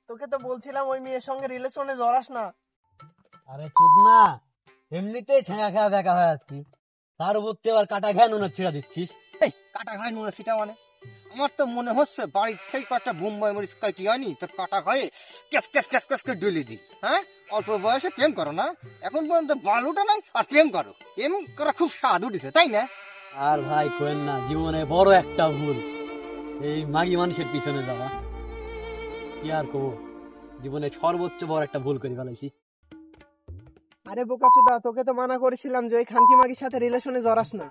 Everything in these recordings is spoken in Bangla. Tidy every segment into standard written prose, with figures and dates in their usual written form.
তোকে তো বলছিলাম ওই মেয়ের সঙ্গে রিলেশনে জড়াস না। আরে চুপ না, এমনিতেই ছেঁড়া খেয়া দেখা হয়ে আছি, তার উপর তুই আবার কাটা ঘ্যান ওনার ছিঁড়া দিচ্ছিস। এই কাটা খায় নুনে সেটা মানে আমার তো মনে হচ্ছে বাড়ির থেকে কয়েকটা বোম্বাই মরিচ কাটি আনি তোর কাটা খায়ে ক্যাস ক্যাস ক্যাস ক্যাস করে ডুলে দিই। হ্যাঁ, অল্প বয়সে প্রেম করো না, এখন পর্যন্ত বালুটা নাই আর প্রেম করো। প্রেম করা খুব স্বাদ উঠেছে তাই না? আর ভাই কোয়েন না, জীবনে বড় একটা ভুল এই মাগি মানুষের পিছনে যাওয়া। কি আর কবো, জীবনে সর্বোচ্চ বড় একটা ভুল করে ফেলাইছি। আরে বোকাচোদা, তোকে তো মানা করেছিলাম যে ওই খানকি মাগির সাথে রিলেশনে জড়াস না।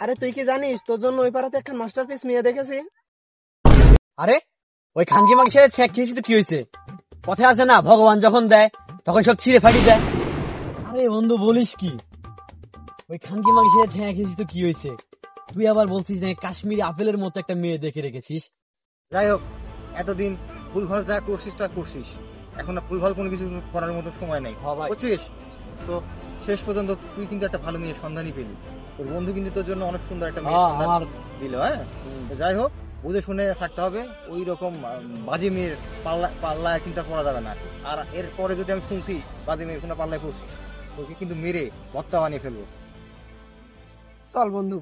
আরে তুই কি জানিস তোর জন্য ওই পাড়াতে একটা মাস্টারপিস মেয়ে দেখেছি। আরে ওই খানকি মাগির সাথে ছেঁক খেয়েছি তো কি হয়েছে? কথা আছে না, ভগবান যখন দেয় তখন সব ছিঁড়ে ফাটি যায়। আরে বন্ধু বলিস কি, ওই খানকি মাগির সাথে ছেঁক খেয়েছি তো কি হয়েছে? তুই আবার বলছিস না কাশ্মীরি আপেলের মতো একটা মেয়ে দেখে রেখেছিস। যাই হোক, এতদিন ভুলভাল যা করছিস তা করছিস, এখন আর ভুলভাল কোনো কিছু করার মতো সময় নেই, হ্যাঁ ভাই। বুঝছিস? তো শেষ পর্যন্ত তুই কিন্তু একটা ভালো মেয়ে সন্ধানই পেলি। তোর বন্ধু কিন্তু তোর জন্য অনেক সুন্দর একটা মেয়ে সন্ধান আমার দিল। হ্যাঁ, তো যাই হোক, বুঝে শুনে থাকতে হবে। ওই রকম বাজে মেয়ের পাল্লায় কিন্তু আর পড়া যাবে না। আর এরপরে যদি আমি শুনছি বাজে মেয়ের কোনো পাল্লায় পড়ছিস, তোকে কিন্তু মেরে ভর্তা বানিয়ে ফেলবো। চল বন্ধু।